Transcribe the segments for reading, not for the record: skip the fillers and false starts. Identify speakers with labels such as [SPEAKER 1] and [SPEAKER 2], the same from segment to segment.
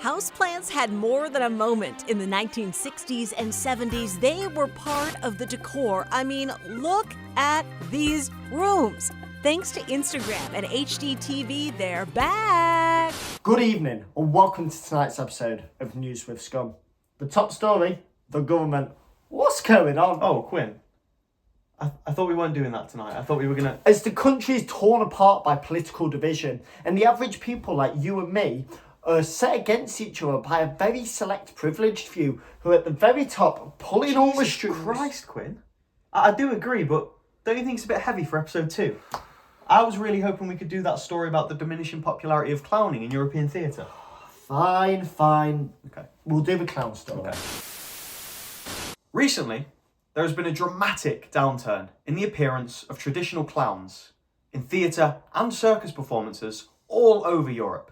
[SPEAKER 1] Houseplants had more than a moment in the 1960s and 70s. They were part of the decor. I mean, look at these rooms. Thanks to Instagram and HDTV, they're back.
[SPEAKER 2] Good evening and welcome to tonight's episode of News with Scum. The top story, the government. What's going on?
[SPEAKER 3] Oh, Quinn. I thought we weren't doing that tonight. I thought we were going to...
[SPEAKER 2] As the country is torn apart by political division and the average people like you and me are set against each other by a very select privileged few who are at the very top pulling all the strings.
[SPEAKER 3] Christ, Quinn. I do agree, but don't you think it's a bit heavy for episode 2? I was really hoping we could do that story about the diminishing popularity of clowning in European theatre.
[SPEAKER 2] Fine.
[SPEAKER 3] Okay.
[SPEAKER 2] We'll do the clown story.
[SPEAKER 3] Okay. Recently, there has been a dramatic downturn in the appearance of traditional clowns in theatre and circus performances all over Europe.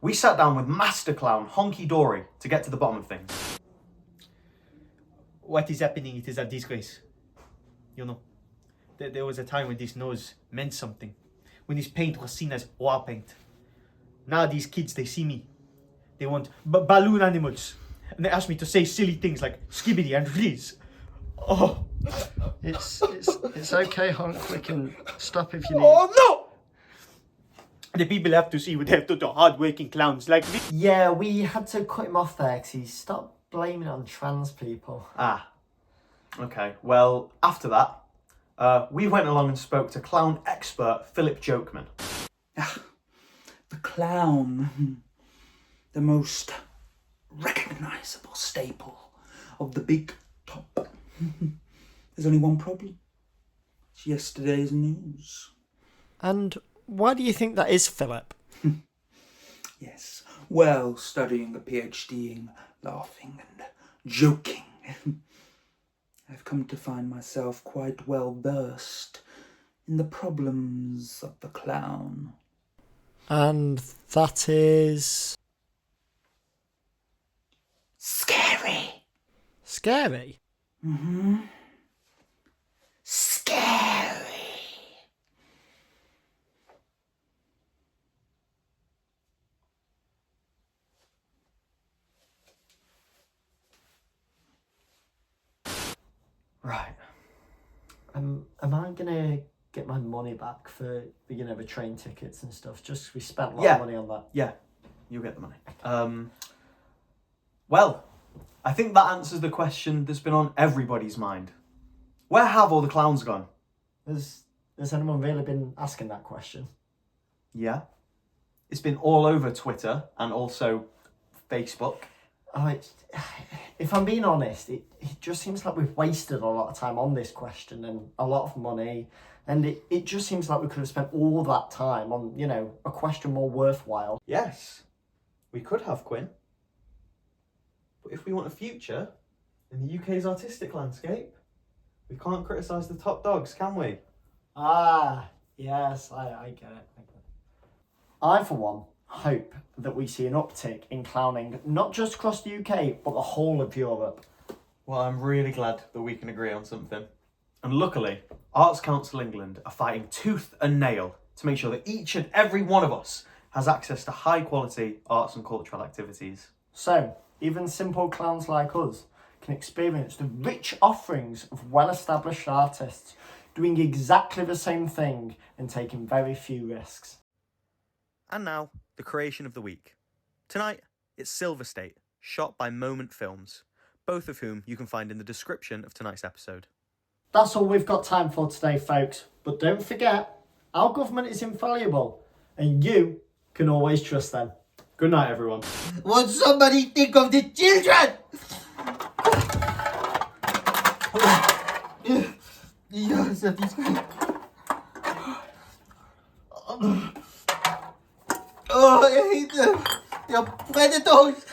[SPEAKER 3] We sat down with master clown Honky Dory to get to the bottom of things.
[SPEAKER 4] What is happening? It is a disgrace. You know, there was a time when this nose meant something, when this paint was seen as war paint. Now these kids, they see me, they want balloon animals, and they ask me to say silly things like skibbity and fleas. Oh,
[SPEAKER 2] It's okay, Honk. We can stop if you need.
[SPEAKER 4] oh no! The people have to see what they have done to hard-working clowns like me.
[SPEAKER 2] Yeah, we had to cut him off there because he stopped blaming on trans people.
[SPEAKER 3] Ah, okay. Well, after that, we went along and spoke to clown expert Philip Jokeman.
[SPEAKER 5] The clown, the most recognisable staple of the big top. There's only one problem. It's yesterday's news.
[SPEAKER 2] And why do you think that is, Philip?
[SPEAKER 5] Yes, well, studying a PhD, laughing and joking. I've come to find myself quite well versed in the problems of the clown.
[SPEAKER 2] And that is...
[SPEAKER 5] Scary.
[SPEAKER 2] Scary?
[SPEAKER 5] Mm-hmm. Scary.
[SPEAKER 2] Right. Am I gonna get my money back for the train tickets and stuff? Just we spent a lot of money on that.
[SPEAKER 3] Yeah, you'll get the money. Well, I think that answers the question that's been on everybody's mind. Where have all the clowns gone?
[SPEAKER 2] Has anyone really been asking that question?
[SPEAKER 3] Yeah. It's been all over Twitter and also Facebook.
[SPEAKER 2] Oh, if I'm being honest, it just seems like we've wasted a lot of time on this question and a lot of money. And it just seems like we could have spent all that time on, a question more worthwhile.
[SPEAKER 3] Yes, we could have, Quinn. But if we want a future in the UK's artistic landscape, we can't criticise the top dogs, can we?
[SPEAKER 2] Ah, yes, I get it. I, for one, hope that we see an uptick in clowning, not just across the UK, but the whole of Europe.
[SPEAKER 3] Well, I'm really glad that we can agree on something. And luckily, Arts Council England are fighting tooth and nail to make sure that each and every one of us has access to high quality arts and cultural activities.
[SPEAKER 2] So, even simple clowns like us can experience the rich offerings of well-established artists doing exactly the same thing and taking very few risks.
[SPEAKER 3] And now, the creation of the week. Tonight, it's Silver State, shot by Moment Films, both of whom you can find in the description of tonight's episode.
[SPEAKER 2] That's all we've got time for today, folks. But don't forget, our government is infallible, and you can always trust them.
[SPEAKER 3] Good night, everyone.
[SPEAKER 4] Won't somebody think of the children? Yes, that is great. Oh, I hate them. They're predators.